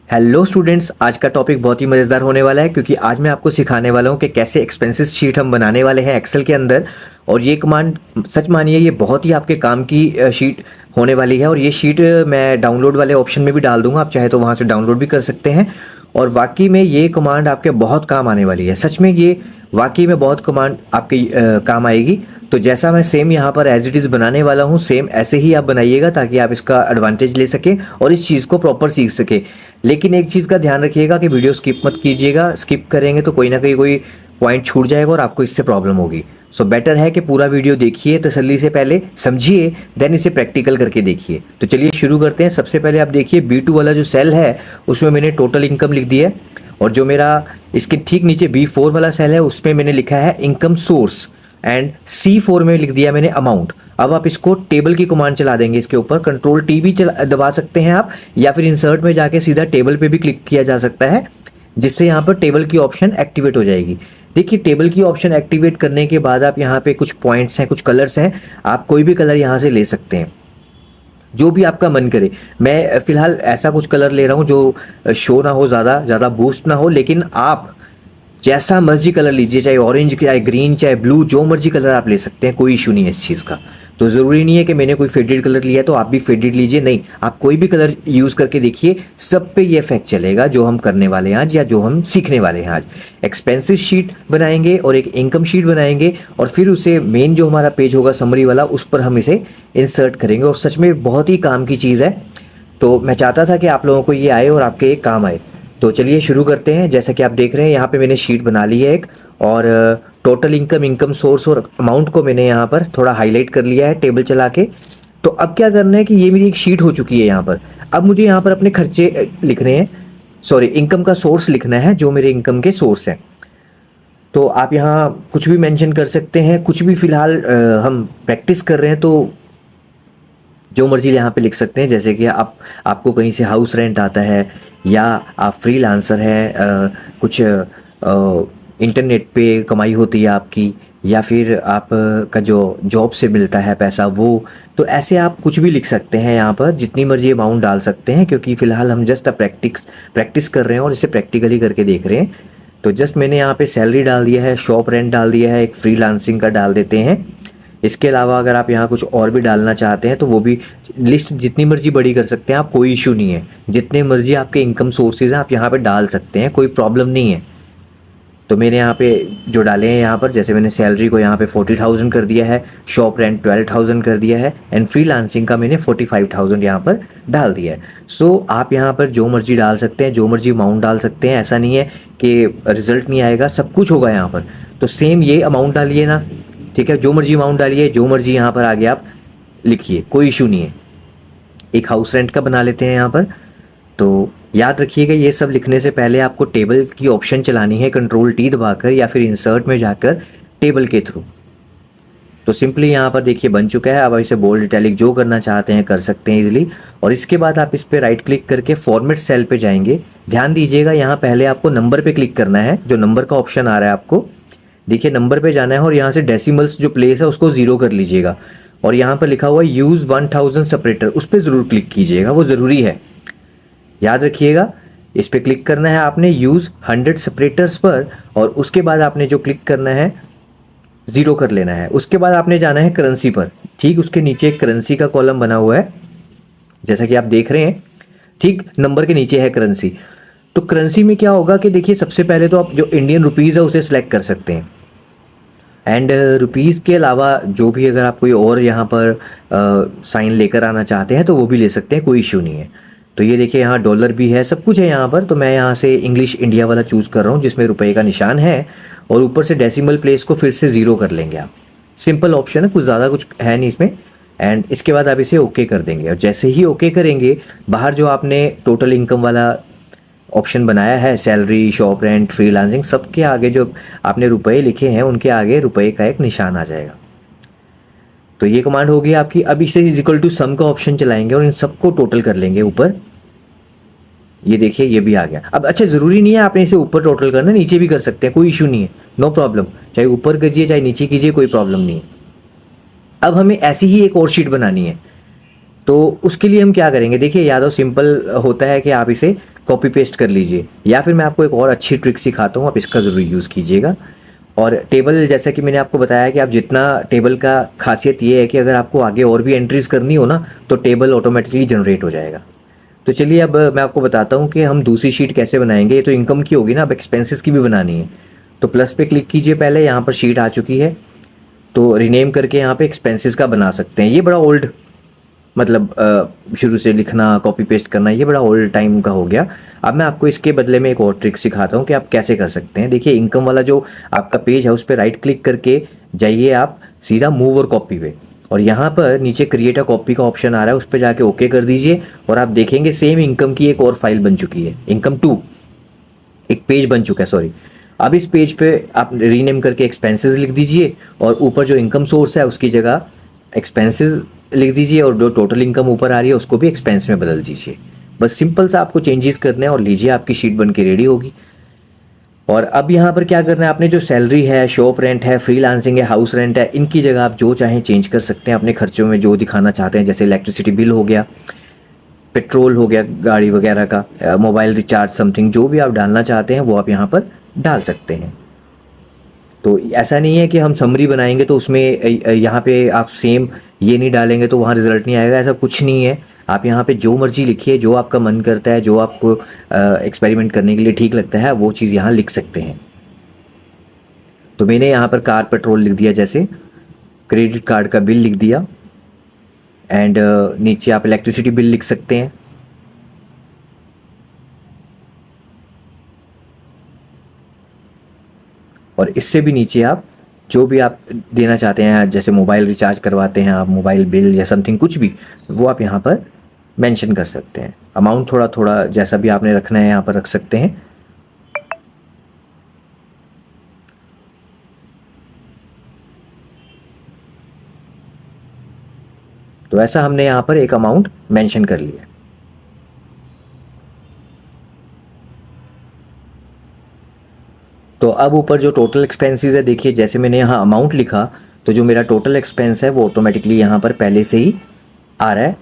Hello students, आज का topic बहुत ही मज़ेदार होने वाला है क्योंकि आज मैं आपको सिखाने वाला हूँ कि कैसे एक्सपेंसेस शीट हम बनाने वाले हैं एक्सेल के अंदर। और ये कमांड सच मानिए ये बहुत ही आपके काम की शीट होने वाली है। और ये शीट मैं डाउनलोड वाले ऑप्शन में भी डाल दूंगा, आप चाहे तो वहाँ से डाउनलोड भी कर सकते हैं। और वाकई में ये कमांड आपके बहुत काम आने वाली है, सच में ये वाकई में बहुत कमांड आपके काम आएगी। तो जैसा मैं सेम यहाँ पर एज इट इज़ बनाने वाला हूँ, सेम ऐसे ही आप बनाइएगा ताकि आप इसका एडवांटेज ले सकें और इस चीज़ को प्रॉपर सीख सकें। लेकिन एक चीज़ का ध्यान रखिएगा कि वीडियो स्किप मत कीजिएगा, स्किप करेंगे तो कोई ना कोई पॉइंट छूट जाएगा और आपको इससे प्रॉब्लम होगी। सो बेटर है कि पूरा वीडियो देखिए, तसल्ली से पहले समझिए, देन इसे प्रैक्टिकल करके देखिए। तो चलिए शुरू करते हैं। सबसे पहले आप देखिए B2 वाला जो सेल है उसमें मैंने टोटल इनकम लिख दी है। और जो मेरा इसके ठीक नीचे B4 वाला सेल है उसमें मैंने लिखा है इनकम सोर्स। एंड C4 में लिख दिया मैंने अमाउंट। अब आप इसको टेबल की कमांड चला देंगे, इसके ऊपर कंट्रोल टी भी दबा सकते हैं आप, या फिर इंसर्ट में जाके सीधा टेबल पे भी क्लिक किया जा सकता है, जिससे यहाँ पर टेबल की ऑप्शन एक्टिवेट हो जाएगी। देखिए टेबल की ऑप्शन एक्टिवेट करने के बाद आप यहाँ पे कुछ पॉइंट्स हैं, कुछ कलर्स हैं, आप कोई भी कलर यहाँ से ले सकते हैं जो भी आपका मन करे। मैं फिलहाल ऐसा कुछ कलर ले रहा हूँ जो शो ना हो, ज़्यादा ज़्यादा बूस्ट ना हो, लेकिन आप जैसा मर्जी कलर लीजिए, चाहे ऑरेंज, चाहे ग्रीन, चाहे ब्लू, जो मर्जी कलर आप ले सकते हैं, कोई इशू नहीं है इस चीज़ का। तो ज़रूरी नहीं है कि मैंने कोई फेडेड कलर लिया है तो आप भी फेडेड लीजिए, नहीं, आप कोई भी कलर यूज़ करके देखिए, सब पे ये इफेक्ट चलेगा जो हम करने वाले हैं आज, या जो हम सीखने वाले हैं आज। एक्सपेंसिव शीट बनाएंगे और एक इनकम शीट बनाएंगे और फिर उसे मेन जो हमारा पेज होगा समरी वाला, उस पर हम इसे इंसर्ट करेंगे। और सच में बहुत ही काम की चीज़ है, तो मैं चाहता था कि आप लोगों को ये आए और आपके एक काम आए। तो चलिए शुरू करते हैं। जैसा कि आप देख रहे हैं यहाँ पे मैंने शीट बना ली है एक, और टोटल इनकम, इनकम सोर्स और अमाउंट को मैंने यहाँ पर थोड़ा हाईलाइट कर लिया है टेबल चला के। तो अब क्या करना है कि ये मेरी एक शीट हो चुकी है यहाँ पर। अब मुझे यहाँ पर अपने खर्चे लिखने हैं, सॉरी इनकम का सोर्स लिखना है, जो मेरे इनकम के सोर्स हैं। तो आप यहाँ कुछ भी मेंशन कर सकते हैं, कुछ भी। फिलहाल हम प्रैक्टिस कर रहे हैं तो जो मर्जी यहाँ पे लिख सकते हैं। जैसे कि आपको कहीं से हाउस रेंट आता है, या आप फ्रीलांसर हैं, कुछ इंटरनेट पे कमाई होती है आपकी, या फिर आप का जो जॉब से मिलता है पैसा वो, तो ऐसे आप कुछ भी लिख सकते हैं यहाँ पर, जितनी मर्जी अमाउंट डाल सकते हैं, क्योंकि फ़िलहाल हम जस्ट प्रैक्टिस कर रहे हैं और इसे प्रैक्टिकली करके देख रहे हैं। तो जस्ट मैंने यहाँ पे सैलरी डाल दिया है, शॉप रेंट डाल दिया है, एक फ्रीलांसिंग का डाल देते हैं। इसके अलावा अगर आप यहाँ कुछ और भी डालना चाहते हैं तो वो भी लिस्ट जितनी मर्जी बड़ी कर सकते हैं आप, कोई इशू नहीं है। जितने मर्जी आपके इनकम सोर्सेज हैं आप यहाँ पे डाल सकते हैं, कोई प्रॉब्लम नहीं है। तो मैंने यहाँ पे जो डाले हैं यहाँ पर, जैसे मैंने सैलरी को यहाँ पे 40,000 कर दिया है, शॉप रेंट 12,000 कर दिया है, एंड फ्रीलांसिंग का मैंने 45,000 यहाँ पर डाल दिया है। सो आप यहाँ पर जो मर्जी डाल सकते हैं, जो मर्जी अमाउंट डाल सकते हैं, ऐसा नहीं है कि रिजल्ट नहीं आएगा, सब कुछ होगा यहाँ पर। तो सेम ये अमाउंट डालिए ना, ठीक है, जो मर्जी अमाउंट डालिए, जो मर्जी यहाँ पर आगे आप लिखिए, कोई इशू नहीं है। एक हाउस रेंट का बना लेते हैं यहाँ पर। तो याद रखिएगा ये सब लिखने से पहले आपको टेबल की ऑप्शन चलानी है, कंट्रोल टी दबाकर या फिर इंसर्ट में जाकर टेबल के थ्रू। तो सिंपली यहाँ पर देखिए बन चुका है। अब इसे बोल्ड, इटैलिक जो करना चाहते हैं कर सकते हैं इजीली। और इसके बाद आप इस पर राइट क्लिक करके फॉर्मेट सेल पे जाएंगे। ध्यान दीजिएगा यहाँ पहले आपको नंबर पे क्लिक करना है, जो नंबर का ऑप्शन आ रहा है आपको, देखिए नंबर पे जाना है और यहाँ से डेसिमल्स जो प्लेस है उसको 0 कर लीजिएगा। और यहाँ पर लिखा हुआ है यूज़ 1000 सेपरेटर, उस पर ज़रूर क्लिक कीजिएगा, वो ज़रूरी है, याद रखिएगा। इस पर क्लिक करना है आपने यूज़ 100 सेपरेटर्स पर, और उसके बाद आपने जो क्लिक करना है 0 कर लेना है। उसके बाद आपने जाना है करेंसी पर, ठीक उसके नीचे एक करेंसी का कॉलम बना हुआ है, जैसा कि आप देख रहे हैं, ठीक नंबर के नीचे है करेंसी। तो करेंसी में क्या होगा कि देखिए सबसे पहले तो आप जो इंडियन रुपीज़ है उसे सिलेक्ट कर सकते हैं। एंड रुपीज़ के अलावा जो भी अगर आप कोई और यहाँ पर साइन लेकर आना चाहते हैं तो वो भी ले सकते हैं, कोई इशू नहीं है। तो ये देखिए यहाँ डॉलर भी है, सब कुछ है यहाँ पर। तो मैं यहाँ से इंग्लिश इंडिया वाला चूज़ कर रहा हूँ जिसमें रुपए का निशान है, और ऊपर से डेसिमल प्लेस को फिर से 0 कर लेंगे आप। सिंपल ऑप्शन है, कुछ ज़्यादा कुछ है नहीं इसमें। एंड इसके बाद आप इसे ओके कर देंगे, और जैसे ही ओके करेंगे, बाहर जो आपने टोटल इनकम वाला ऑप्शन बनाया है, सैलरी, शॉप रेंट, फ्रीलांसिंग, सबके आगे जो आपने रुपए लिखे हैं उनके आगे रुपए का एक निशान आ जाएगा। तो ये कमांड होगी आपकी। अब इसे इज इक्वल टू सम का ऑप्शन चलाएंगे और इन सबको टोटल कर लेंगे ऊपर। ये देखिए ये भी आ गया। अब अच्छा, ज़रूरी नहीं है आपने इसे ऊपर टोटल करना, नीचे भी कर सकते हैं, कोई इशू नहीं है, नो प्रॉब्लम। चाहे ऊपर कीजिए चाहे नीचे कीजिए, कोई प्रॉब्लम नहीं है। अब हमें ऐसी ही एक और शीट बनानी है, तो उसके लिए हम क्या करेंगे, देखिए यादव सिंपल होता है कि आप इसे कॉपी पेस्ट कर लीजिए, या फिर मैं आपको एक और अच्छी ट्रिक सिखाता हूँ, आप इसका ज़रूर यूज़ कीजिएगा। और टेबल, जैसा कि मैंने आपको बताया कि आप जितना टेबल का खासियत ये है कि अगर आपको आगे और भी एंट्रीज़ करनी हो ना, तो टेबल ऑटोमेटिकली जनरेट हो जाएगा। तो चलिए अब मैं आपको बताता हूँ कि हम दूसरी शीट कैसे बनाएंगे। ये तो इनकम की होगी ना, अब एक्सपेंसेस की भी बनानी है। तो प्लस पे क्लिक कीजिए, पहले यहाँ पर शीट आ चुकी है, तो रीनेम करके यहाँ पे एक्सपेंसेस का बना सकते हैं। ये बड़ा ओल्ड, मतलब शुरू से लिखना, कॉपी पेस्ट करना, ये बड़ा ओल्ड टाइम का हो गया। अब मैं आपको इसके बदले में एक और ट्रिक सिखाता हूँ कि आप कैसे कर सकते हैं। देखिए, इनकम वाला जो आपका पेज है उस पर राइट क्लिक करके जाइए आप सीधा मूव और कॉपी पे, और यहाँ पर नीचे क्रिएट अ कॉपी का ऑप्शन आ रहा है, उस पर जाके ओके कर दीजिए, और आप देखेंगे सेम इनकम की एक और फाइल बन चुकी है, इनकम 2, एक पेज बन चुका है, सॉरी। अब इस पेज पे आप रीनेम करके एक्सपेंसेस लिख दीजिए, और ऊपर जो इनकम सोर्स है उसकी जगह एक्सपेंसेस लिख दीजिए, और जो टोटल इनकम ऊपर आ रही है उसको भी एक्सपेंस में बदल दीजिए। बस सिंपल सा आपको चेंजेस करने हैं और लीजिए, आपकी शीट बन के रेडी होगी। और अब यहाँ पर क्या करना है आपने, जो सैलरी है, शॉप रेंट है, फ्रीलांसिंग है, हाउस रेंट है, इनकी जगह आप जो चाहें चेंज कर सकते हैं अपने खर्चों में जो दिखाना चाहते हैं। जैसे इलेक्ट्रिसिटी बिल हो गया, पेट्रोल हो गया गाड़ी वगैरह का, मोबाइल रिचार्ज, समथिंग जो भी आप डालना चाहते हैं वो आप यहाँ पर डाल सकते हैं। तो ऐसा नहीं है कि हम समरी बनाएंगे तो उसमें यहाँ पे आप सेम ये नहीं डालेंगे तो वहाँ रिजल्ट नहीं आएगा, ऐसा कुछ नहीं है। आप यहाँ पे जो मर्जी लिखिए, जो आपका मन करता है, जो आपको एक्सपेरिमेंट करने के लिए ठीक लगता है, वो चीज़ यहाँ लिख सकते हैं। तो मैंने यहाँ पर कार पेट्रोल लिख दिया, जैसे क्रेडिट कार्ड का बिल लिख दिया, एंड नीचे आप इलेक्ट्रिसिटी बिल लिख सकते हैं। और इससे भी नीचे आप जो भी आप देना चाहते हैं, जैसे मोबाइल रिचार्ज करवाते हैं आप, मोबाइल बिल या समथिंग कुछ भी, वो आप यहाँ पर मेंशन कर सकते हैं। अमाउंट थोड़ा थोड़ा जैसा भी आपने रखना है यहाँ पर रख सकते हैं। तो ऐसा हमने यहाँ पर एक अमाउंट मेंशन कर लिया। तो अब ऊपर जो टोटल एक्सपेंसेस है, देखिए जैसे मैंने यहाँ अमाउंट लिखा, तो जो मेरा टोटल एक्सपेंस है वो ऑटोमेटिकली यहाँ पर पहले से ही आ रहा है।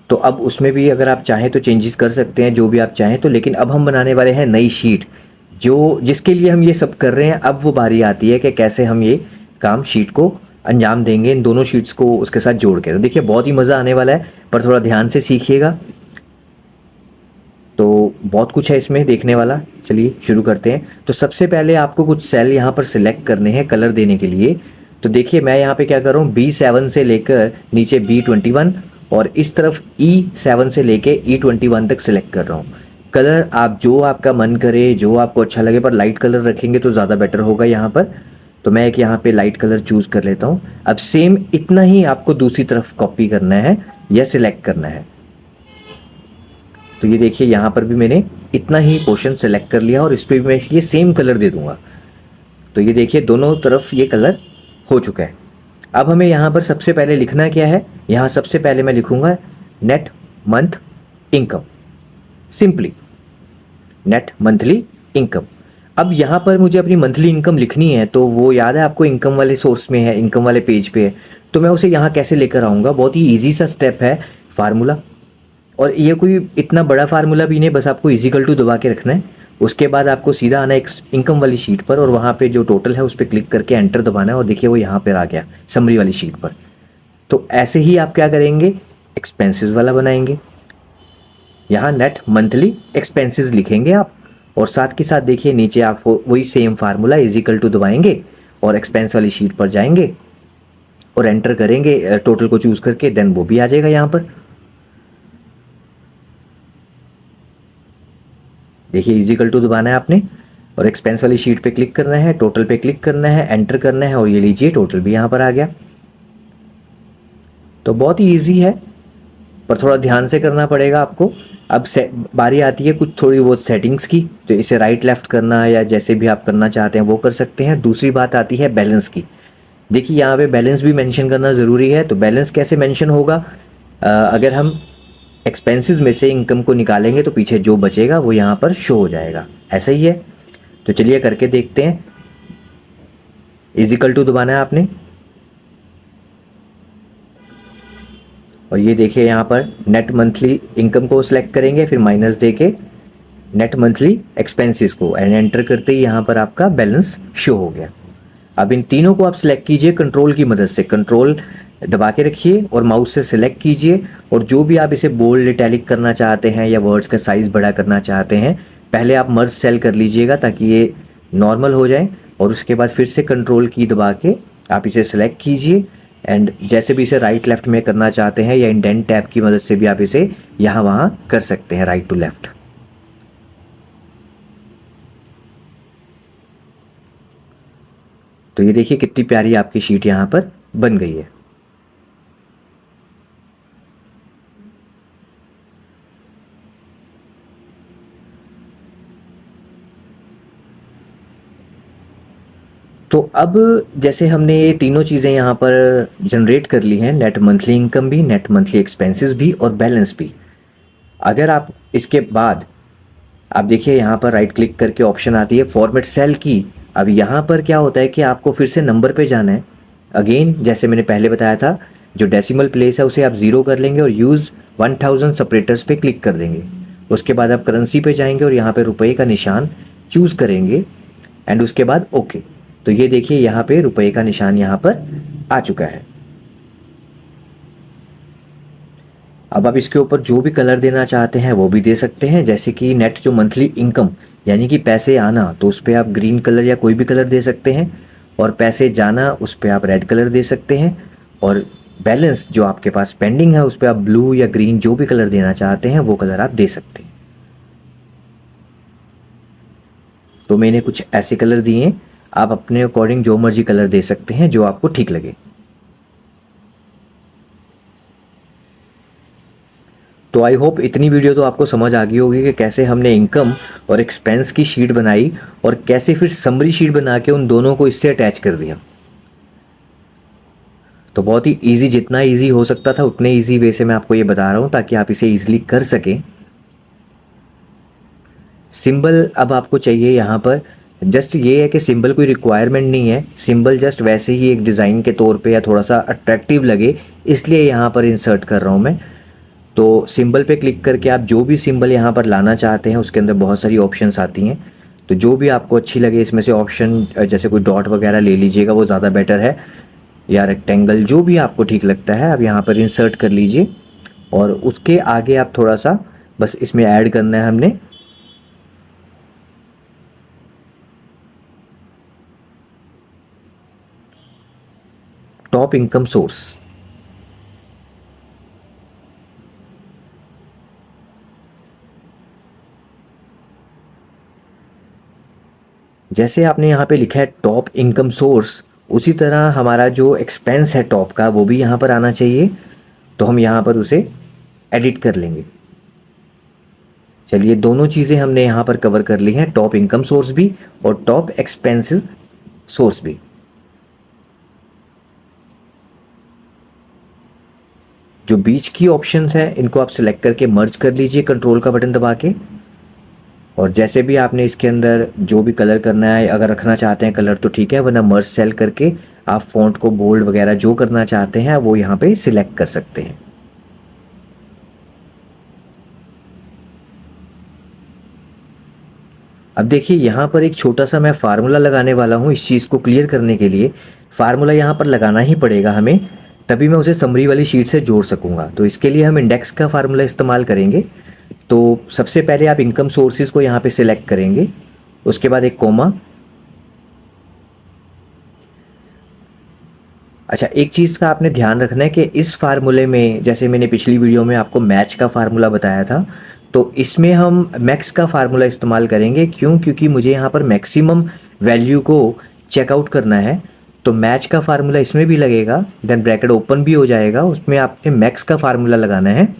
तो अब उसमें भी अगर आप चाहें तो चेंजेस कर सकते हैं, जो भी आप चाहें तो। लेकिन अब हम बनाने वाले हैं नई शीट, जो जिसके लिए हम ये सब कर रहे हैं। अब वो बारी आती है कि कैसे हम ये काम शीट को अंजाम देंगे, इन दोनों शीट्स को उसके साथ जोड़ के। तो देखिए, बहुत ही मज़ा आने वाला है, पर थोड़ा ध्यान से सीखिएगा। तो बहुत कुछ है इसमें देखने वाला। चलिए शुरू करते हैं। तो सबसे पहले आपको कुछ सेल यहाँ पर सिलेक्ट करने हैं कलर देने के लिए। तो देखिए, मैं यहाँ पे क्या कर रहा हूँ, B7 से लेकर नीचे B21, और इस तरफ E7 से लेके E21 तक सिलेक्ट कर रहा हूँ। कलर आप जो आपका मन करे, जो आपको अच्छा लगे, पर लाइट कलर रखेंगे तो ज़्यादा बेटर होगा यहाँ पर। तो मैं एक यहाँ पे लाइट कलर चूज़ कर लेता हूँ। अब सेम इतना ही आपको दूसरी तरफ कॉपी करना है या सिलेक्ट करना है। तो ये देखिए, यहाँ पर भी मैंने इतना ही पोर्शन सेलेक्ट कर लिया, और इस पर भी मैं ये सेम कलर दे दूंगा। तो ये देखिए, दोनों तरफ ये कलर हो चुका है। अब हमें यहाँ पर सबसे पहले लिखना क्या है, यहाँ सबसे पहले मैं लिखूंगा net month income, simply net monthly income. अब यहाँ पर मुझे अपनी मंथली इनकम लिखनी है, तो वो याद है आपको इनकम वाले सोर्स में है, इनकम वाले पेज पे है। तो मैं उसे यहाँ कैसे लेकर आऊँगा, बहुत ही ईजी सा स्टेप है, फार्मूला। और ये कोई इतना बड़ा फार्मूला भी नहीं, बस आपको इजिकल टू दबा के रखना है। उसके बाद आपको सीधा आना एक इनकम वाली शीट पर, और वहाँ पे जो टोटल है उस पर क्लिक करके एंटर दबाना है, और देखिए वो यहाँ पर आ गया समरी वाली शीट पर। तो ऐसे ही आप क्या करेंगे, एक्सपेंसेस वाला बनाएंगे। यहाँ नेट मंथली एक्सपेंसेस लिखेंगे आप, और साथ के साथ देखिए नीचे आप वही सेम फार्मूला इजिकल टू दबाएंगे, और एक्सपेंस वाली शीट पर जाएंगे और एंटर करेंगे टोटल को चूज करके, देन वो भी आ जाएगा यहाँ पर। देखिए, इजिकल टू दबाना है आपने, और एक्सपेंस वाली शीट पे क्लिक करना है, टोटल पे क्लिक करना है, एंटर करना है, और ये लीजिए टोटल भी यहाँ पर आ गया। तो बहुत ही ईजी है, पर थोड़ा ध्यान से करना पड़ेगा आपको। अब बारी आती है कुछ थोड़ी बहुत सेटिंग्स की, तो इसे राइट लेफ्ट करना या जैसे भी आप करना चाहते हैं वो कर सकते हैं। दूसरी बात आती है बैलेंस की। देखिए, यहाँ पे बैलेंस भी मेंशन करना ज़रूरी है। तो बैलेंस कैसे मेंशन होगा, अगर हम एक्सपेंसेस में से इनकम को निकालेंगे तो पीछे जो बचेगा वो यहाँ पर शो हो जाएगा, ऐसा ही है। तो चलिए करके देखते हैं। इजिकल टू दबाना है आपने, और ये देखिए यहाँ पर नेट मंथली इनकम को सिलेक्ट करेंगे, फिर माइनस दे के नेट मंथली एक्सपेंसेस को, एंड एंटर करते ही यहाँ पर आपका बैलेंस शो हो गया। अब इन तीनों को आप सिलेक्ट कीजिए कंट्रोल की मदद से, कंट्रोल दबा के रखिए और माउस से सिलेक्ट कीजिए, और जो भी आप इसे बोल्ड इटैलिक करना चाहते हैं या वर्ड्स का साइज बड़ा करना चाहते हैं, पहले आप मर्ज सेल कर लीजिएगा ताकि ये नॉर्मल हो जाए, और उसके बाद फिर से कंट्रोल की दबा के आप इसे सिलेक्ट कीजिए, एंड जैसे भी इसे राइट लेफ्ट में करना चाहते हैं या इंडेंट टैब की मदद से भी आप इसे यहाँ वहाँ कर सकते हैं, राइट टू लेफ्ट। तो ये देखिए कितनी प्यारी आपकी शीट यहाँ पर बन गई है। तो अब जैसे हमने ये तीनों चीज़ें यहाँ पर जनरेट कर ली हैं, नेट मंथली इनकम भी, नेट मंथली एक्सपेंसेस भी और बैलेंस भी। अगर आप इसके बाद आप देखिए यहाँ पर राइट क्लिक करके ऑप्शन आती है फॉर्मेट सेल की। अब यहाँ पर क्या होता है कि आपको फिर से नंबर पे जाना है। अगेन जैसे मैंने पहले बताया था, जो डेसिमल प्लेस है उसे आप 0 कर लेंगे और यूज़ 1000 सेपरेटर्स पे क्लिक कर देंगे। उसके बाद आप करेंसी पे जाएंगे और यहाँ पे रुपए का निशान चूज़ करेंगे, एंड उसके बाद ओके। तो ये देखिए यहाँ पे रुपए का निशान यहाँ पर आ चुका है। अब आप इसके ऊपर जो भी कलर देना चाहते हैं वो भी दे सकते हैं, जैसे कि नेट जो मंथली इनकम यानी कि पैसे आना, तो उस पर आप ग्रीन कलर या कोई भी कलर दे सकते हैं, और पैसे जाना उस पर आप रेड कलर दे सकते हैं, और बैलेंस जो आपके पास पेंडिंग है उस पर आप ब्लू या ग्रीन जो भी कलर देना चाहते हैं वो कलर आप दे सकते हैं। तो मैंने कुछ ऐसे कलर दिए हैं, आप अपने अकॉर्डिंग जो मर्जी कलर दे सकते हैं जो आपको ठीक लगे। तो आई होप इतनी वीडियो तो आपको समझ आ गई होगी कि कैसे हमने इनकम और एक्सपेंस की शीट बनाई और कैसे फिर समरी शीट बना के उन दोनों को इससे अटैच कर दिया। तो बहुत ही इजी, जितना इजी हो सकता था उतने इजी वे से मैं आपको ये बता रहा हूँ ताकि आप इसे इजीली कर सकें। सिंबल अब आपको चाहिए यहाँ पर, जस्ट ये है कि सिंबल कोई रिक्वायरमेंट नहीं है, सिंबल जस्ट वैसे ही एक डिज़ाइन के तौर पे या थोड़ा सा अट्रैक्टिव लगे इसलिए यहाँ पर इंसर्ट कर रहा हूँ मैं। तो सिंबल पे क्लिक करके आप जो भी सिंबल यहाँ पर लाना चाहते हैं उसके अंदर बहुत सारी ऑप्शंस आती हैं, तो जो भी आपको अच्छी लगे इसमें से ऑप्शन, जैसे कोई डॉट वगैरह ले लीजिएगा वो ज़्यादा बेटर है, या रेक्टेंगल, जो भी आपको ठीक लगता है आप यहाँ पर इंसर्ट कर लीजिए। और उसके आगे आप थोड़ा सा बस इसमें ऐड करना है हमने टॉप इनकम सोर्स। जैसे आपने यहाँ पे लिखा है टॉप इनकम सोर्स, उसी तरह हमारा जो एक्सपेंस है टॉप का वो भी यहाँ पर आना चाहिए, तो हम यहाँ पर उसे एडिट कर लेंगे। चलिए दोनों चीज़ें हमने यहाँ पर कवर कर ली हैं, टॉप इनकम सोर्स भी और टॉप एक्सपेंसेस सोर्स भी। जो बीच की ऑप्शंस हैं इनको आप सिलेक्ट करके मर्ज कर लीजिए कंट्रोल का बटन दबा के, और जैसे भी आपने इसके अंदर जो भी कलर करना है, अगर रखना चाहते हैं कलर तो ठीक है, वरना मर्ज सेल करके आप फॉन्ट को बोल्ड वगैरह जो करना चाहते हैं वो यहाँ पे सिलेक्ट कर सकते हैं। अब देखिए यहाँ पर एक छोटा सा मैं फार्मूला लगाने वाला हूँ इस चीज़ को क्लियर करने के लिए। फार्मूला यहाँ पर लगाना ही पड़ेगा हमें, तभी मैं उसे समरी वाली शीट से जोड़ सकूँगा। तो इसके लिए हम इंडेक्स का फार्मूला इस्तेमाल करेंगे। तो सबसे पहले आप इनकम सोर्सेज को यहाँ पे सिलेक्ट करेंगे, उसके बाद एक कोमा। अच्छा, एक चीज़ का आपने ध्यान रखना है कि इस फार्मूले में, जैसे मैंने पिछली वीडियो में आपको मैच का फार्मूला बताया था, तो इसमें हम मैक्स का फार्मूला इस्तेमाल करेंगे। क्यों? क्योंकि मुझे यहाँ पर मैक्सिमम वैल्यू को चेकआउट करना है, तो मैच का फार्मूला इसमें भी लगेगा, देन ब्रैकेट ओपन भी हो जाएगा, उसमें आपने मैक्स का फार्मूला लगाना है।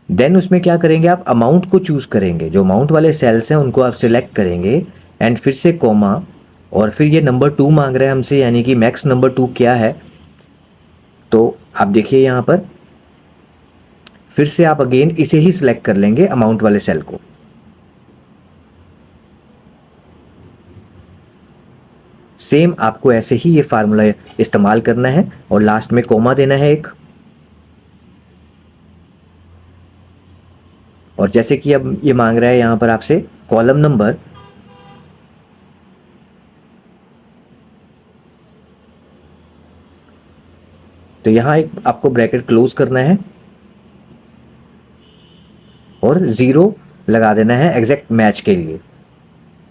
देन उसमें क्या करेंगे, आप अमाउंट को चूज़ करेंगे, जो अमाउंट वाले सेल्स हैं उनको आप सिलेक्ट करेंगे, एंड फिर से कोमा, और फिर ये नंबर 2 मांग रहा है हमसे, यानी कि मैक्स नंबर 2 क्या है। तो आप देखिए यहाँ पर फिर से आप अगेन इसे ही सिलेक्ट कर लेंगे, अमाउंट वाले सेल को। सेम आपको ऐसे ही ये फार्मूला इस्तेमाल करना है और लास्ट में कोमा देना है एक। और जैसे कि अब ये मांग रहा है यहाँ पर आपसे कॉलम नंबर, तो यहाँ एक आपको ब्रैकेट क्लोज करना है और 0 लगा देना है एग्जैक्ट मैच के लिए,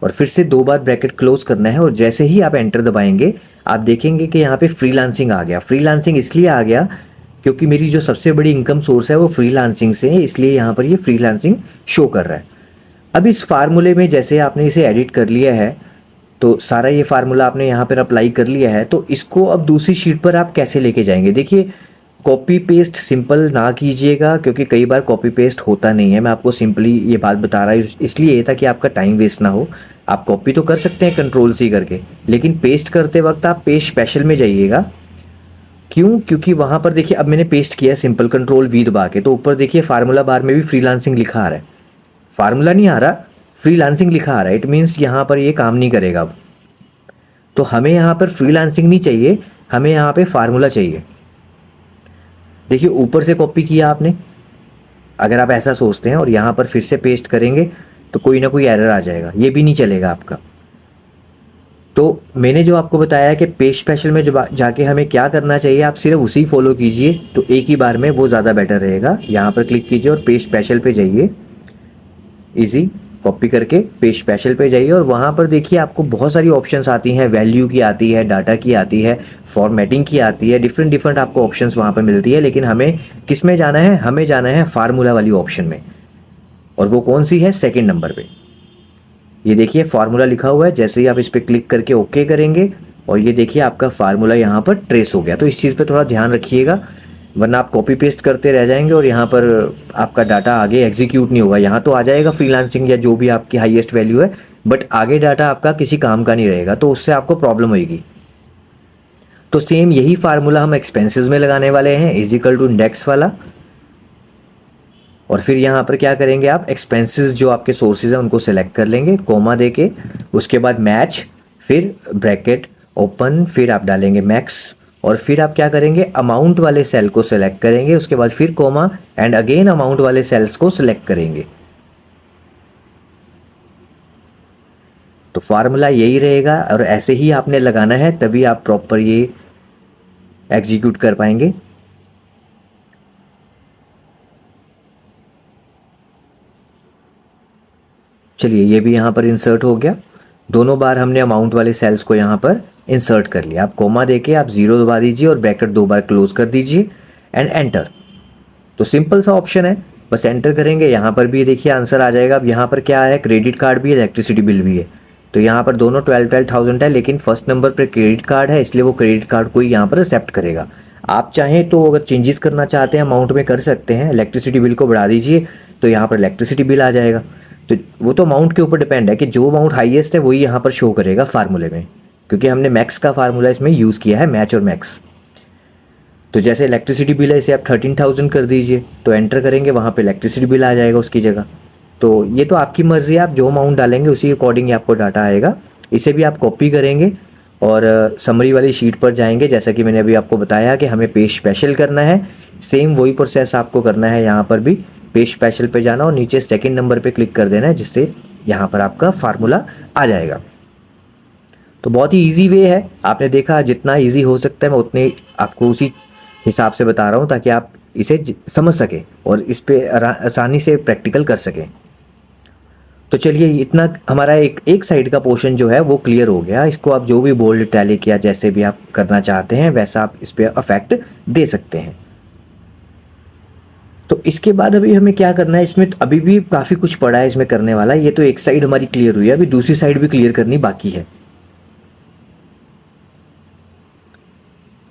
और फिर से 2 बार ब्रैकेट क्लोज करना है। और जैसे ही आप एंटर दबाएंगे आप देखेंगे कि यहाँ पे फ्रीलांसिंग आ गया। फ्रीलांसिंग इसलिए आ गया क्योंकि मेरी जो सबसे बड़ी इनकम सोर्स है वो फ्रीलांसिंग से है, इसलिए यहाँ पर ये फ्रीलांसिंग शो कर रहा है। अब इस फार्मूले में जैसे आपने इसे एडिट कर लिया है, तो सारा ये फार्मूला आपने यहाँ पर अप्लाई कर लिया है, तो इसको अब दूसरी शीट पर आप कैसे लेके जाएंगे। देखिए, कॉपी पेस्ट सिंपल ना कीजिएगा क्योंकि कई बार कॉपी पेस्ट होता नहीं है। मैं आपको सिंपली ये बात बता रहा हूँ इसलिए ताकि आपका टाइम वेस्ट ना हो। आप कॉपी तो कर सकते हैं कंट्रोल सी करके, लेकिन पेस्ट करते वक्त आप पेस्ट स्पेशल में जाइएगा। क्यों? क्योंकि वहाँ पर देखिए, अब मैंने पेस्ट किया सिंपल कंट्रोल वी दबा के, तो ऊपर देखिए फार्मूला बार में भी फ्रीलांसिंग लिखा आ रहा है। फार्मूला नहीं आ रहा, फ्रीलांसिंग लिखा आ रहा है। इट मीन्स यहाँ पर ये काम नहीं करेगा अब। तो हमें यहाँ पर फ्रीलांसिंग नहीं चाहिए, हमें यहाँ पे फार्मूला चाहिए। देखिए, ऊपर से कॉपी किया आपने, अगर आप ऐसा सोचते हैं और यहाँ पर फिर से पेस्ट करेंगे तो कोई ना कोई एरर आ जाएगा, ये भी नहीं चलेगा आपका। तो मैंने जो आपको बताया कि पेस्ट स्पेशल में जब जाके हमें क्या करना चाहिए, आप सिर्फ उसी फॉलो कीजिए, तो एक ही बार में वो ज़्यादा बेटर रहेगा। यहाँ पर क्लिक कीजिए और पेस्ट स्पेशल पे जाइए, इजी कॉपी करके पेस्ट स्पेशल पे जाइए, और वहाँ पर देखिए आपको बहुत सारी ऑप्शंस आती हैं। वैल्यू की आती है, डाटा की आती है, फॉर्मेटिंग की आती है, डिफरेंट डिफरेंट आपको ऑप्शंस वहाँ पर मिलती है। लेकिन हमें किस में जाना है? हमें जाना है फार्मूला वाली ऑप्शन में, और वो कौन सी है? सेकेंड नंबर पे। ये देखिए फार्मूला लिखा हुआ है, जैसे ही आप इस पर क्लिक करके ओके करेंगे और ये देखिए आपका फार्मूला यहाँ पर ट्रेस हो गया। तो इस चीज़ पे थोड़ा ध्यान रखिएगा, वरना आप कॉपी पेस्ट करते रह जाएंगे और यहाँ पर आपका डाटा आगे एग्जीक्यूट नहीं होगा। यहाँ तो आ जाएगा फ्रीलांसिंग या जो भी आपकी हाईएस्ट वैल्यू है, बट आगे डाटा आपका किसी काम का नहीं रहेगा, तो उससे आपको प्रॉब्लम होगी। तो सेम यही फार्मूला हम एक्सपेंसेस में लगाने वाले हैं, इज इक्वल टू इंडेक्स वाला। और फिर यहाँ पर क्या करेंगे, आप एक्सपेंसेस जो आपके सोर्सेज हैं उनको सेलेक्ट कर लेंगे कोमा देके, उसके बाद मैच, फिर ब्रैकेट ओपन, फिर आप डालेंगे मैक्स, और फिर आप क्या करेंगे, अमाउंट वाले सेल को सिलेक्ट करेंगे, उसके बाद फिर कोमा एंड अगेन अमाउंट वाले सेल्स को सिलेक्ट करेंगे। तो फार्मूला यही रहेगा और ऐसे ही आपने लगाना है, तभी आप प्रॉपर ये एग्जीक्यूट कर पाएंगे। चलिए, ये भी यहाँ पर इंसर्ट हो गया। दोनों बार हमने अमाउंट वाले सेल्स को यहाँ पर इंसर्ट कर लिया। आप कोमा देके आप 0 दबा दीजिए और ब्रैकेट 2 बार क्लोज कर दीजिए एंड एंटर। तो सिंपल सा ऑप्शन है, बस एंटर करेंगे। यहाँ पर भी देखिए आंसर आ जाएगा। अब यहाँ पर क्या है, क्रेडिट कार्ड भी है, इलेक्ट्रिसिटी बिल भी है। तो यहाँ पर दोनों 12,000 है, लेकिन फर्स्ट नंबर पर क्रेडिट कार्ड है, इसलिए वो क्रेडिट कार्ड को ही यहाँ पर एक्सेप्ट करेगा। आप चाहें तो अगर चेंजेस करना चाहते हैं अमाउंट में कर सकते हैं। इलेक्ट्रिसिटी बिल को बढ़ा दीजिए तो यहाँ पर इलेक्ट्रिसिटी बिल आ जाएगा। तो वो तो अमाउंट के ऊपर डिपेंड है कि जो अमाउंट हाईएस्ट है वही यहाँ पर शो करेगा फार्मूले में, क्योंकि हमने मैक्स का फार्मूला इसमें यूज़ किया है, मैच और मैक्स। तो जैसे इलेक्ट्रिसिटी बिल है, इसे आप 13,000 कर दीजिए, तो एंटर करेंगे, वहाँ पे इलेक्ट्रिसिटी बिल आ जाएगा उसकी जगह। तो ये तो आपकी मर्ज़ी है, आप जो अमाउंट डालेंगे उसी अकॉर्डिंग आपको डाटा आएगा। इसे भी आप कॉपी करेंगे और समरी वाली शीट पर जाएंगे, जैसा कि मैंने अभी आपको बताया कि हमें पेज स्पेशल करना है। सेम वही प्रोसेस आपको करना है, यहाँ पर भी पेज स्पेशल पे जाना और नीचे सेकंड नंबर पे क्लिक कर देना है, जिससे यहाँ पर आपका फार्मूला आ जाएगा। तो बहुत ही इजी वे है, आपने देखा जितना इजी हो सकता है मैं उतने आपको उसी हिसाब से बता रहा हूँ, ताकि आप इसे समझ सकें और इस पे आसानी से प्रैक्टिकल कर सकें। तो चलिए, इतना हमारा एक साइड का पोर्शन जो है वो क्लियर हो गया। इसको आप जो भी बोल्ड, इटैलिक या जैसे भी आप करना चाहते हैं वैसा आप इस पर इफेक्ट दे सकते हैं। तो इसके बाद अभी हमें क्या करना है, इसमें अभी भी काफ़ी कुछ पड़ा है इसमें करने वाला। ये तो एक साइड हमारी क्लियर हुई है, अभी दूसरी साइड भी क्लियर करनी बाकी है।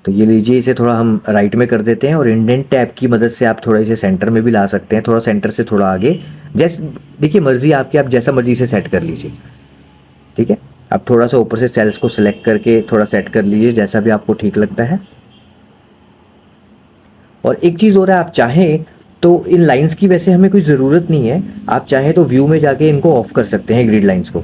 तो ये लीजिए, इसे थोड़ा हम राइट में कर देते हैं और इंडेंट टैब की मदद से आप थोड़ा इसे सेंटर में भी ला सकते हैं, थोड़ा सेंटर से थोड़ा आगे, जैसे देखिए मर्जी आपकी, आप जैसा मर्जी इसे सेट कर लीजिए। ठीक है, आप थोड़ा सा ऊपर से सेल्स को सिलेक्ट करके थोड़ा सेट कर लीजिए, जैसा भी आपको ठीक लगता है। और एक चीज़ और है, आप चाहें तो इन लाइंस की वैसे हमें कोई ज़रूरत नहीं है, आप चाहें तो व्यू में जाके इनको ऑफ कर सकते हैं ग्रिड लाइंस को,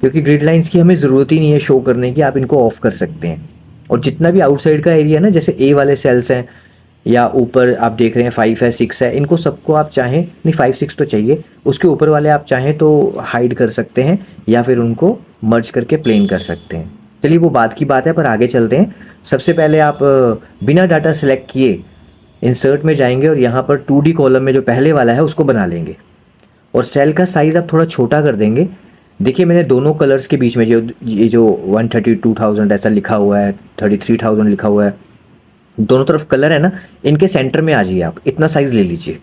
क्योंकि ग्रिड लाइंस की हमें ज़रूरत ही नहीं है शो करने की, आप इनको ऑफ कर सकते हैं। और जितना भी आउटसाइड का एरिया है ना, जैसे ए वाले सेल्स हैं या ऊपर आप देख रहे हैं 5 है 6 है, इनको सबको आप चाहें, नहीं 5 6 तो चाहिए, उसके ऊपर वाले आप चाहें तो हाइड कर सकते हैं या फिर उनको मर्ज करके प्लेन कर सकते हैं। चलिए वो बात की बात है, पर आगे चलते हैं। सबसे पहले आप बिना डाटा सेलेक्ट किए इंसर्ट में जाएंगे और यहाँ पर 2D कॉलम में जो पहले वाला है उसको बना लेंगे और सेल का साइज़ आप थोड़ा छोटा कर देंगे। देखिए मैंने दोनों कलर्स के बीच में जो ये जो 132,000 ऐसा लिखा हुआ है, 33,000 लिखा हुआ है, दोनों तरफ कलर है ना, इनके सेंटर में आ जाइए, आप इतना साइज़ ले लीजिए।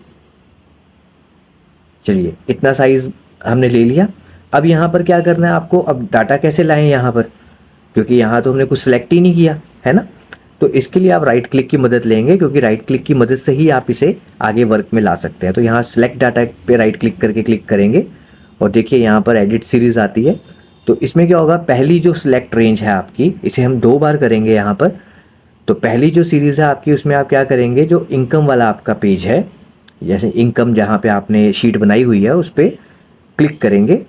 चलिए इतना साइज़ हमने ले लिया। अब यहाँ पर क्या करना है आपको, अब डाटा कैसे लाएं यहाँ पर, क्योंकि यहाँ तो हमने कुछ सेलेक्ट ही नहीं किया है ना। तो इसके लिए आप राइट क्लिक की मदद लेंगे, क्योंकि राइट क्लिक की मदद से ही आप इसे आगे वर्क में ला सकते हैं। तो यहाँ सेलेक्ट डाटा पे राइट क्लिक करके क्लिक करेंगे और देखिए यहाँ पर एडिट सीरीज़ आती है। तो इसमें क्या होगा, पहली जो सिलेक्ट रेंज है आपकी, इसे हम 2 बार करेंगे यहाँ पर। तो पहली जो सीरीज़ है आपकी, उसमें आप क्या करेंगे, जो इनकम वाला आपका पेज है, जैसे इनकम जहाँ पे आपने शीट बनाई हुई है उस पर क्लिक करेंगे।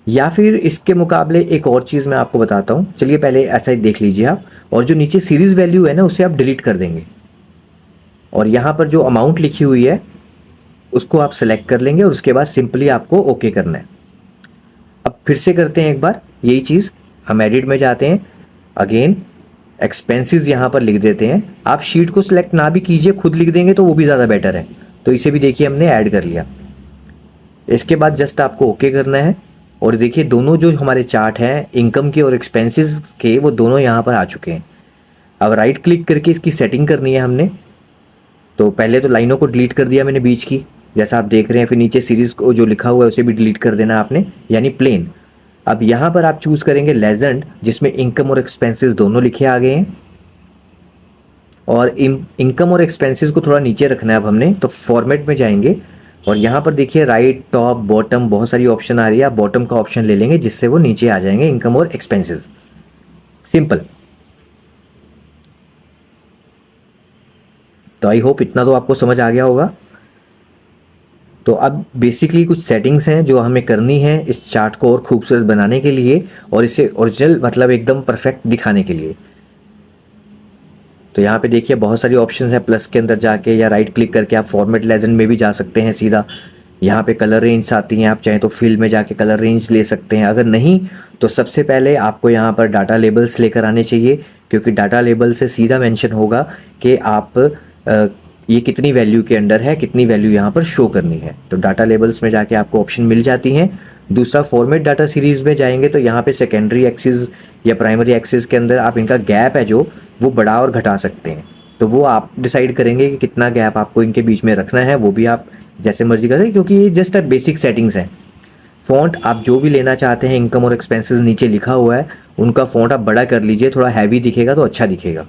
या फिर इसके मुकाबले एक और चीज़ मैं आपको बताता हूँ, चलिए पहले ऐसा ही देख लीजिए आप। और जो नीचे सीरीज़ वैल्यू है ना, उसे आप डिलीट कर देंगे और यहाँ पर जो अमाउंट लिखी हुई है उसको आप सेलेक्ट कर लेंगे और उसके बाद सिंपली आपको ओके करना है। अब फिर से करते हैं एक बार यही चीज़, हम एडिट में जाते हैं, अगेन एक्सपेंसेस यहाँ पर लिख देते हैं। आप शीट को सिलेक्ट ना भी कीजिए, खुद लिख देंगे तो वो भी ज़्यादा बेटर है। तो इसे भी देखिए हमने ऐड कर लिया। इसके बाद जस्ट आपको ओके करना है और देखिए दोनों जो हमारे चार्ट हैं इनकम के और एक्सपेंसेस के, वो दोनों यहाँ पर आ चुके हैं। अब राइट क्लिक करके इसकी सेटिंग करनी है हमने। तो पहले तो लाइनों को डिलीट कर दिया मैंने बीच की, जैसा आप देख रहे हैं। फिर नीचे सीरीज़ को जो लिखा हुआ है उसे भी डिलीट कर देना आपने, यानी प्लेन। अब यहाँ पर आप चूज़ करेंगे लेजेंड, जिसमें इनकम और एक्सपेंसेस दोनों लिखे आ गए हैं। और इनकम और एक्सपेंसेस को थोड़ा नीचे रखना है अब हमने, तो फॉर्मेट में जाएंगे और यहाँ पर देखिए राइट टॉप बॉटम बहुत सारी ऑप्शन आ रही है। आप बॉटम का ऑप्शन ले लेंगे जिससे वो नीचे आ जाएंगे, इनकम और एक्सपेंसेस। सिंपल। तो आई होप इतना तो आपको समझ आ गया होगा। तो अब बेसिकली कुछ सेटिंग्स हैं जो हमें करनी है इस चार्ट को और खूबसूरत बनाने के लिए और इसे ओरिजिनल मतलब एकदम परफेक्ट दिखाने के लिए। तो यहाँ पे देखिए बहुत सारी ऑप्शंस हैं, प्लस के अंदर जाके या राइट क्लिक करके आप फॉर्मेट लेजेंड में भी जा सकते हैं सीधा। यहाँ पे कलर रेंज आती हैं, आप चाहें तो फील्ड में जाके कलर रेंज ले सकते हैं। अगर नहीं तो सबसे पहले आपको यहाँ पर डाटा लेबल्स लेकर आने चाहिए, क्योंकि डाटा लेबल से सीधा मेंशन होगा कि आप ये कितनी वैल्यू के अंडर है, कितनी वैल्यू यहाँ पर शो करनी है। तो डाटा लेबल्स में जाके आपको ऑप्शन मिल जाती हैं। दूसरा फॉर्मेट डाटा सीरीज़ में जाएंगे तो यहाँ पे सेकेंडरी एक्सिस या प्राइमरी एक्सिस के अंदर आप इनका गैप है जो वो बढ़ा और घटा सकते हैं। तो वो आप डिसाइड करेंगे कि कितना गैप आपको इनके बीच में रखना है, वो भी आप जैसे मर्जी करें, क्योंकि ये जस्ट बेसिक सेटिंग्स हैं। फ़ॉन्ट आप जो भी लेना चाहते हैं, इनकम और एक्सपेंसेस नीचे लिखा हुआ है, उनका फ़ॉन्ट आप बड़ा कर लीजिए, थोड़ा हैवी दिखेगा तो अच्छा दिखेगा।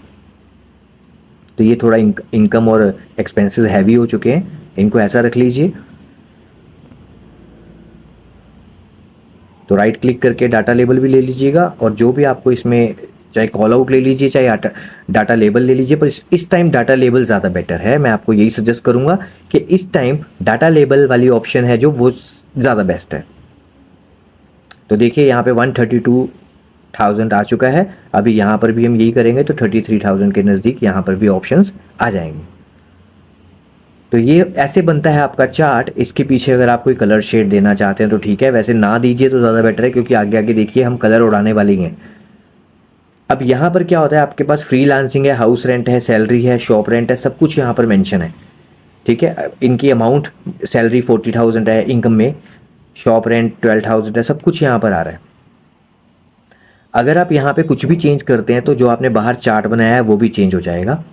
तो ये थोड़ा इनकम और एक्सपेंसेस हैवी हो चुके हैं, इनको ऐसा रख लीजिए। तो राइट क्लिक करके डाटा लेबल भी ले लीजिएगा और जो भी आपको इसमें चाहे कॉल आउट ले लीजिए चाहे डाटा लेबल ले लीजिए, पर इस टाइम डाटा लेबल ज़्यादा बेटर है। मैं आपको यही सजेस्ट करूँगा कि इस टाइम डाटा लेबल वाली ऑप्शन है जो वो ज़्यादा बेस्ट है। तो देखिए यहाँ पे 132,000 आ चुका है। अभी यहाँ पर भी हम यही करेंगे तो 33,000 के नज़दीक यहाँ पर भी ऑप्शंस आ जाएंगे। तो ये ऐसे बनता है आपका चार्ट। इसके पीछे अगर आप कोई कलर शेड देना चाहते हैं तो ठीक है, वैसे ना दीजिए तो ज़्यादा बेटर है, क्योंकि आगे आगे देखिए हम कलर उड़ाने वाले ही हैं। अब यहाँ पर क्या होता है, आपके पास फ्रीलांसिंग है, हाउस रेंट है, सैलरी है, शॉप रेंट है, सब कुछ यहाँ पर मेंशन है। ठीक है, इनकी अमाउंट सैलरी 40,000 है, इनकम में शॉप रेंट 12,000 है, सब कुछ यहाँ पर आ रहा है। अगर आप यहाँ पे कुछ भी चेंज करते हैं तो जो आपने बाहर चार्ट बनाया है वो भी चेंज हो जाएगा।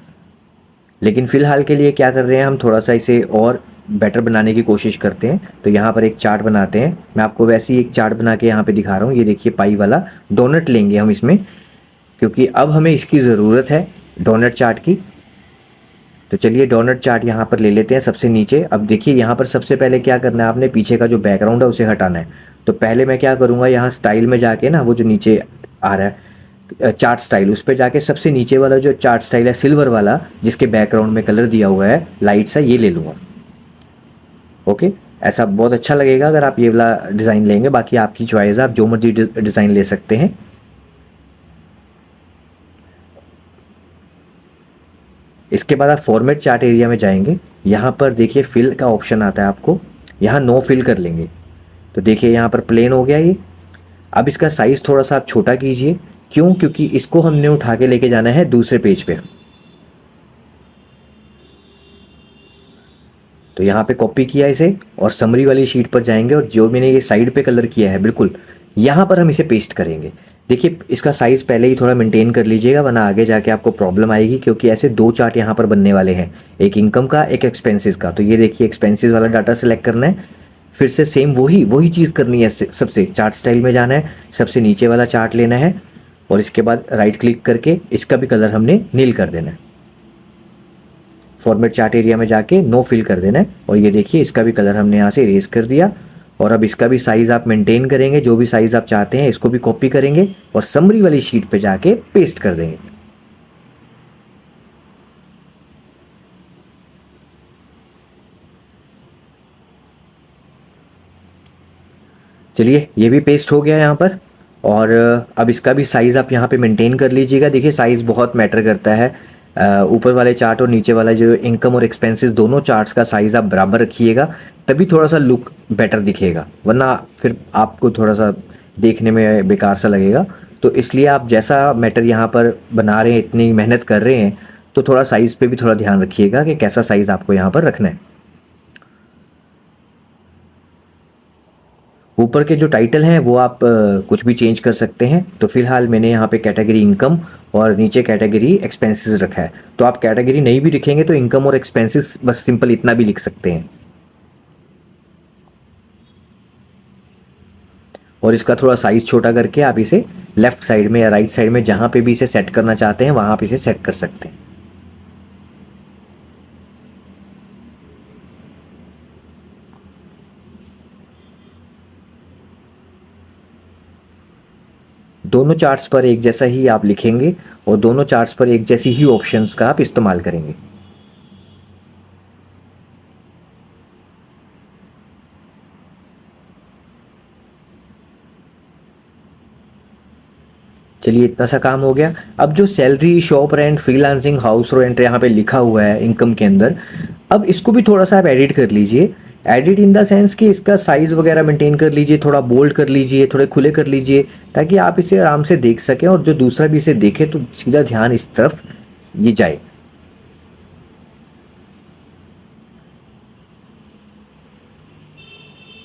लेकिन फ़िलहाल के लिए क्या कर रहे हैं, हम थोड़ा सा इसे और बेटर बनाने की कोशिश करते हैं। तो यहाँ पर एक चार्ट बनाते हैं। मैं आपको वैसे ही एक चार्ट बना के यहाँ पे दिखा रहा हूँ। ये देखिए पाई वाला डोनट लेंगे हम इसमें, क्योंकि अब हमें इसकी ज़रूरत है डोनट चार्ट की। तो चलिए डोनट चार्ट यहाँ पर ले लेते हैं सबसे नीचे। अब देखिए यहाँ पर सबसे पहले क्या करना है, आपने पीछे का जो बैकग्राउंड है उसे हटाना है। तो पहले मैं क्या करूँगा, यहाँ स्टाइल में जाके ना, वो जो नीचे आ रहा है चार्ट स्टाइल, उस पर जाके सबसे नीचे वाला जो चार्ट स्टाइल है सिल्वर वाला, जिसके बैकग्राउंड में कलर दिया हुआ है लाइट सा, ये ले लूँगा। ओके, ऐसा बहुत अच्छा लगेगा अगर आप ये वाला डिज़ाइन लेंगे। बाकी आपकी चॉइस है, आप जो मर्जी डिज़ाइन ले सकते हैं। इसके बाद आप फॉर्मेट चार्ट एरिया में जाएंगे, यहाँ पर देखिए फिल का ऑप्शन आता है आपको, यहाँ नो फिल कर लेंगे। तो देखिए यहाँ पर प्लेन हो गया ये। अब इसका साइज़ थोड़ा सा आप छोटा कीजिए, क्यों? क्योंकि इसको हमने उठा के लेके जाना है दूसरे पेज पे। तो यहाँ पे कॉपी किया इसे और समरी वाली शीट पर जाएंगे और जो मैंने ये साइड पे कलर किया है बिल्कुल यहाँ पर हम इसे पेस्ट करेंगे। देखिए इसका साइज़ पहले ही थोड़ा मेंटेन कर लीजिएगा, वरना आगे जाके आपको प्रॉब्लम आएगी, क्योंकि ऐसे दो चार्ट यहाँ पर बनने वाले हैं, एक इनकम का एक एक्सपेंसेस का। तो ये देखिए एक्सपेंसेस वाला डाटा सेलेक्ट करना है, फिर से सेम वही चीज़ करनी है, सबसे चार्ट स्टाइल में जाना है, सबसे नीचे वाला चार्ट लेना है और इसके बाद राइट क्लिक करके इसका भी कलर हमने नील कर देना है। फॉर्मेट चार्ट एरिया में जाके नो फिल कर देना है और ये देखिए इसका भी कलर हमने यहाँ से इरेज कर दिया। और अब इसका भी साइज़ आप मेंटेन करेंगे, जो भी साइज़ आप चाहते हैं इसको भी कॉपी करेंगे और समरी वाली शीट पे जाके पेस्ट कर देंगे। चलिए ये भी पेस्ट हो गया यहाँ पर। और अब इसका भी साइज़ आप यहाँ पे मेंटेन कर लीजिएगा। देखिए साइज़ बहुत मैटर करता है, ऊपर वाले चार्ट और नीचे वाला जो इनकम और एक्सपेंसेस दोनों चार्ट्स का साइज़ आप बराबर रखिएगा, तभी थोड़ा सा लुक बेटर दिखेगा, वरना फिर आपको थोड़ा सा देखने में बेकार सा लगेगा। तो इसलिए आप जैसा मैटर यहाँ पर बना रहे हैं, इतनी मेहनत कर रहे हैं, तो थोड़ा साइज़ पे भी थोड़ा ध्यान रखिएगा कि कैसा साइज़ आपको यहाँ पर रखना है। ऊपर के जो टाइटल हैं वो आप कुछ भी चेंज कर सकते हैं। तो फिलहाल मैंने यहाँ पे कैटेगरी इनकम और नीचे कैटेगरी एक्सपेंसेस रखा है। तो आप कैटेगरी नहीं भी लिखेंगे तो इनकम और एक्सपेंसेस बस सिंपल इतना भी लिख सकते हैं। और इसका थोड़ा साइज़ छोटा करके आप इसे लेफ्ट साइड में या राइट साइड में जहाँ पे भी इसे सेट करना चाहते हैं वहाँ पे इसे सेट कर सकते हैं। दोनों चार्ट्स पर एक जैसा ही आप लिखेंगे और दोनों चार्ट्स पर एक जैसी ही ऑप्शंस का आप इस्तेमाल करेंगे। चलिए इतना सा काम हो गया। अब जो salary, shop rent, freelancing, house rent यहाँ पे लिखा हुआ है इनकम के अंदर, अब इसको भी थोड़ा सा आप एडिट कर लीजिए। एडिट इन द सेंस कि इसका साइज़ वगैरह मेंटेन कर लीजिए, थोड़ा बोल्ड कर लीजिए, थोड़े खुले कर लीजिए, ताकि आप इसे आराम से देख सकें और जो दूसरा भी इसे देखे तो सीधा ध्यान इस तरफ ये जाए।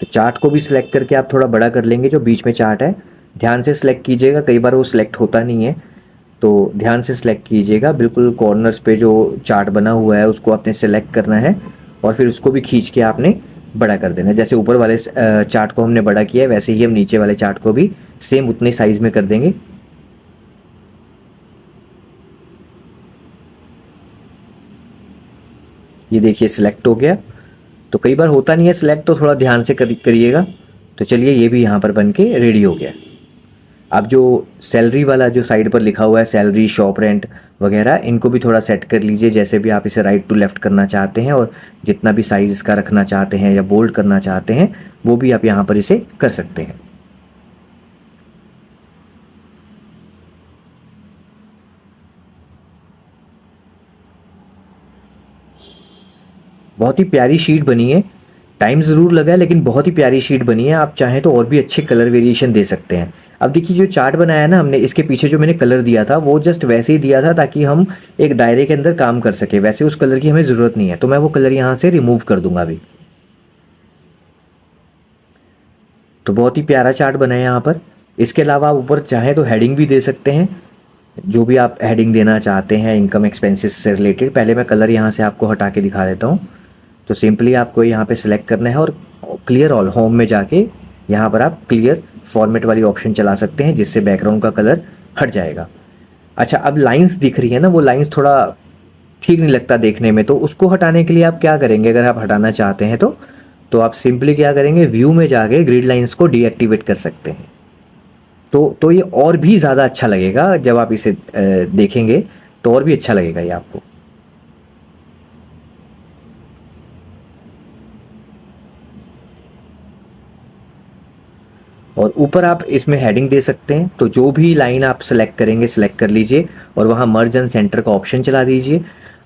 तो चार्ट को भी सिलेक्ट करके आप थोड़ा बड़ा कर लेंगे, जो बीच में चार्ट है ध्यान से सिलेक्ट कीजिएगा, कई बार वो सिलेक्ट होता नहीं है, तो ध्यान से सिलेक्ट कीजिएगा। बिल्कुल कॉर्नर्स पे जो चार्ट बना हुआ है उसको आपने सिलेक्ट करना है और फिर उसको भी खींच के आपने बड़ा कर देना है। जैसे ऊपर वाले चार्ट को हमने बड़ा किया है वैसे ही हम नीचे वाले चार्ट को भी सेम उतने साइज में कर देंगे। ये देखिए सिलेक्ट हो गया। तो कई बार होता नहीं है सिलेक्ट, तो थोड़ा ध्यान से करिएगा। तो चलिए ये भी यहाँ पर बन के रेडी हो गया। अब जो सैलरी वाला जो साइड पर लिखा हुआ है, सैलरी, शॉप रेंट वगैरह, इनको भी थोड़ा सेट कर लीजिए, जैसे भी आप इसे राइट टू लेफ़्ट करना चाहते हैं और जितना भी साइज़ इसका रखना चाहते हैं या बोल्ड करना चाहते हैं वो भी आप यहाँ पर इसे कर सकते हैं। बहुत ही प्यारी शीट बनी है, टाइम ज़रूर लगा है लेकिन बहुत ही प्यारी शीट बनी है। आप चाहें तो और भी अच्छे कलर वेरिएशन दे सकते हैं। अब देखिए जो चार्ट बनाया ना हमने, इसके पीछे जो मैंने कलर दिया था वो जस्ट वैसे ही दिया था ताकि हम एक दायरे के अंदर काम कर सके, वैसे उस कलर की हमें ज़रूरत नहीं है, तो मैं वो कलर यहाँ से रिमूव कर दूंगा अभी। तो बहुत ही प्यारा चार्ट बना है यहाँ पर। इसके अलावा आप ऊपर चाहें तो हेडिंग भी दे सकते हैं, जो भी आप हेडिंग देना चाहते हैं इनकम एक्सपेंसेस से रिलेटेड। पहले मैं कलर यहाँ से आपको हटा के दिखा देता हूँ। तो सिंपली आपको यहाँ पे सिलेक्ट करना है और क्लियर ऑल होम में जाके यहाँ पर आप क्लियर फॉर्मेट वाली ऑप्शन चला सकते हैं, जिससे बैकग्राउंड का कलर हट जाएगा। अच्छा, अब लाइंस दिख रही है ना, वो लाइंस थोड़ा ठीक नहीं लगता देखने में, तो उसको हटाने के लिए आप क्या करेंगे, अगर आप हटाना चाहते हैं तो आप सिंपली क्या करेंगे, व्यू में जाके ग्रिड लाइंस को डीएक्टिवेट कर सकते हैं। तो ये और भी ज़्यादा अच्छा लगेगा, जब आप इसे देखेंगे तो और भी अच्छा लगेगा ये आपको। और ऊपर आप इसमें हेडिंग दे सकते हैं, तो जो भी लाइन आप सेलेक्ट करेंगे सिलेक्ट कर लीजिए और वहाँ मर्ज एंड सेंटर का ऑप्शन चला दीजिए।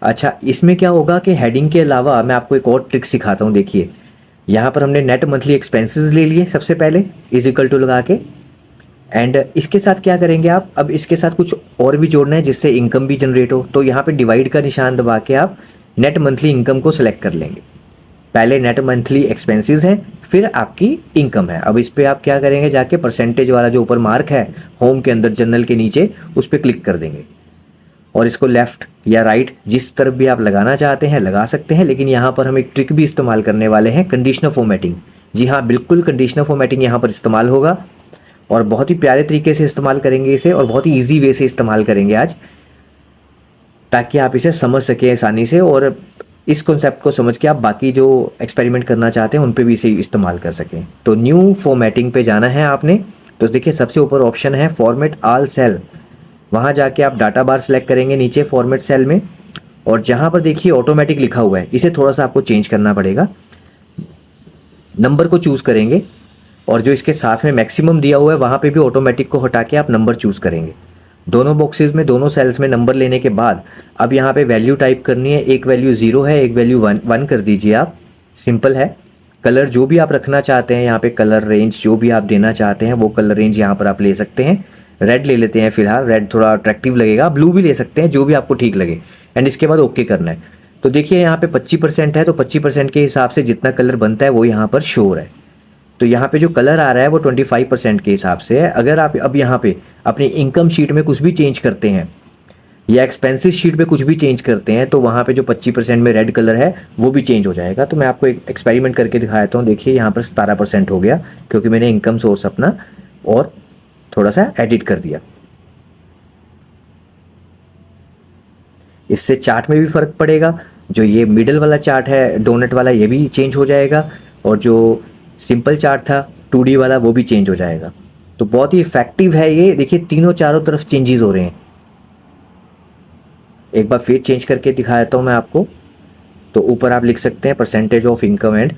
अच्छा, इसमें क्या होगा कि हेडिंग के अलावा मैं आपको एक और ट्रिक सिखाता हूँ। देखिए, यहाँ पर हमने नेट मंथली एक्सपेंसेस ले लिए सबसे पहले, इज इक्वल टू लगा के, एंड इसके साथ क्या करेंगे आप, अब इसके साथ कुछ और भी जोड़ना है जिससे इनकम भी जनरेट हो। तो यहाँ पे डिवाइड का निशान दबा के आप नेट मंथली इनकम को सिलेक्ट कर लेंगे। पहले नेट मंथली एक्सपेंसेस है, फिर आपकी इनकम है। अब इस पे आप क्या करेंगे, जाके परसेंटेज वाला जो ऊपर मार्क है होम के अंदर जनरल के नीचे, उस पर क्लिक कर देंगे और इसको लेफ्ट या राइट जिस तरफ भी आप लगाना चाहते हैं लगा सकते हैं। लेकिन यहाँ पर हम एक ट्रिक भी इस्तेमाल करने वाले हैं, कंडीशनल फॉर्मेटिंग। जी हाँ, बिल्कुल कंडीशनल फॉर्मेटिंग यहाँ पर इस्तेमाल होगा और बहुत ही प्यारे तरीके से इस्तेमाल करेंगे इसे, और बहुत ही ईजी वे से इस्तेमाल करेंगे आज, ताकि आप इसे समझ सकें आसानी से, और इस कॉन्सेप्ट को समझ के आप बाकी जो एक्सपेरिमेंट करना चाहते हैं उन पे भी इसे इस्तेमाल कर सकें। तो न्यू फॉर्मेटिंग पे जाना है आपने। तो देखिए सबसे ऊपर ऑप्शन है फॉर्मेट ऑल सेल, वहाँ जाके आप डाटा बार सेलेक्ट करेंगे नीचे फॉर्मेट सेल में, और जहाँ पर देखिए ऑटोमेटिक लिखा हुआ है इसे थोड़ा सा आपको चेंज करना पड़ेगा। नंबर को चूज़ करेंगे और जो इसके साथ में मैक्सिमम दिया हुआ है वहाँ पे भी ऑटोमेटिक को हटा के आप नंबर चूज़ करेंगे। दोनों बॉक्सेस में, दोनों सेल्स में नंबर लेने के बाद अब यहाँ पे वैल्यू टाइप करनी है। एक वैल्यू 0 है, एक वैल्यू 1 कर दीजिए आप, सिंपल है। कलर जो भी आप रखना चाहते हैं यहाँ पे, कलर रेंज जो भी आप देना चाहते हैं वो कलर रेंज यहाँ पर आप ले सकते हैं। रेड ले लेते हैं फिलहाल, रेड थोड़ा अट्रैक्टिव लगेगा। ब्लू भी ले सकते हैं, जो भी आपको ठीक लगे, एंड इसके बाद ओके करना है। तो देखिए यहाँ पे 25% है, तो 25% के हिसाब से जितना कलर बनता है वो यहाँ पर शो हो रहा है। तो यहाँ पे जो कलर आ रहा है वो 25% के हिसाब से है। अगर आप अब यहाँ पे अपनी इनकम शीट में कुछ भी चेंज करते हैं या एक्सपेंसिस शीट पे कुछ भी चेंज करते हैं तो वहाँ पे जो 25% में रेड कलर है वो भी चेंज हो जाएगा। तो मैं आपको एक एक्सपेरिमेंट करके दिखाता हूँ। देखिए यहाँ पर 17% हो गया, क्योंकि मैंने इनकम सोर्स अपना और थोड़ा सा एडिट कर दिया। इससे चार्ट में भी फ़र्क पड़ेगा। जो ये मिडल वाला चार्ट है डोनट वाला, ये भी चेंज हो जाएगा, और जो सिंपल चार्ट था 2D वाला वो भी चेंज हो जाएगा। तो बहुत ही इफेक्टिव है ये। देखिए तीनों चारों तरफ चेंजेस हो रहे हैं। एक बार फिर चेंज करके दिखा देता हूँ मैं आपको। तो ऊपर आप लिख सकते हैं percentage of income and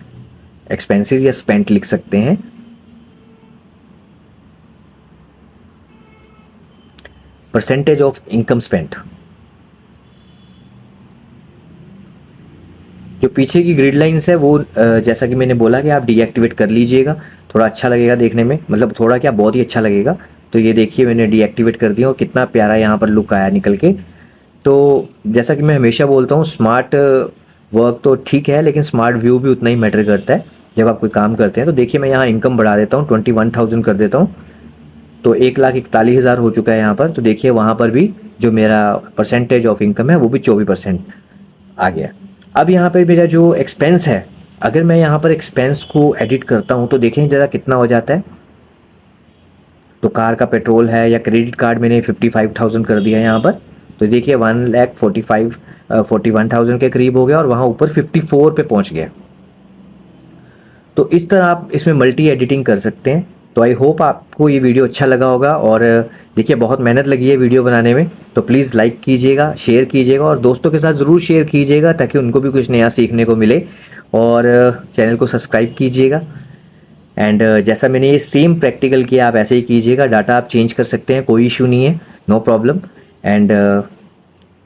expenses, या स्पेंट लिख सकते हैं। Percentage of income spent. जो पीछे की ग्रिड लाइंस है वो जैसा कि मैंने बोला कि आप डीएक्टिवेट कर लीजिएगा, थोड़ा अच्छा लगेगा देखने में, मतलब थोड़ा क्या बहुत ही अच्छा लगेगा। तो ये देखिए मैंने डीएक्टिवेट कर दिया और कितना प्यारा यहाँ पर लुक आया निकल के। तो जैसा कि मैं हमेशा बोलता हूँ, स्मार्ट वर्क तो ठीक है, लेकिन स्मार्ट व्यू भी उतना ही मैटर करता है जब आप कोई काम करते हैं। तो देखिए मैं यहाँ इनकम बढ़ा देता हूँ, 21,000 कर देता हूँ, तो 1,41,000 हो चुका है यहाँ पर। तो देखिए वहाँ पर भी जो मेरा परसेंटेज ऑफ इनकम है वो भी 24% आ गया। अब यहाँ पर मेरा जो एक्सपेंस है, अगर मैं यहाँ पर एक्सपेंस को एडिट करता हूँ तो देखें ज़रा कितना हो जाता है। तो कार का पेट्रोल है या क्रेडिट कार्ड मैंने 55,000 कर दिया यहाँ पर, तो देखिए 1,41,000 के करीब हो गया, और वहाँ ऊपर 54 पे पहुँच गया। तो इस तरह आप इसमें मल्टी एडिटिंग कर सकते हैं। तो आई होप आपको ये वीडियो अच्छा लगा होगा। और देखिए बहुत मेहनत लगी है वीडियो बनाने में, तो प्लीज़ लाइक कीजिएगा, शेयर कीजिएगा, और दोस्तों के साथ ज़रूर शेयर कीजिएगा ताकि उनको भी कुछ नया सीखने को मिले। और चैनल को सब्सक्राइब कीजिएगा। एंड जैसा मैंने ये सेम प्रैक्टिकल किया आप ऐसे ही कीजिएगा। डाटा आप चेंज कर सकते हैं, कोई इशू नहीं है, नो प्रॉब्लम। एंड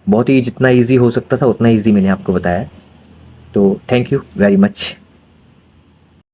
बहुत ही जितना ईजी हो सकता था उतना ईजी मैंने आपको बताया। तो थैंक यू वेरी मच।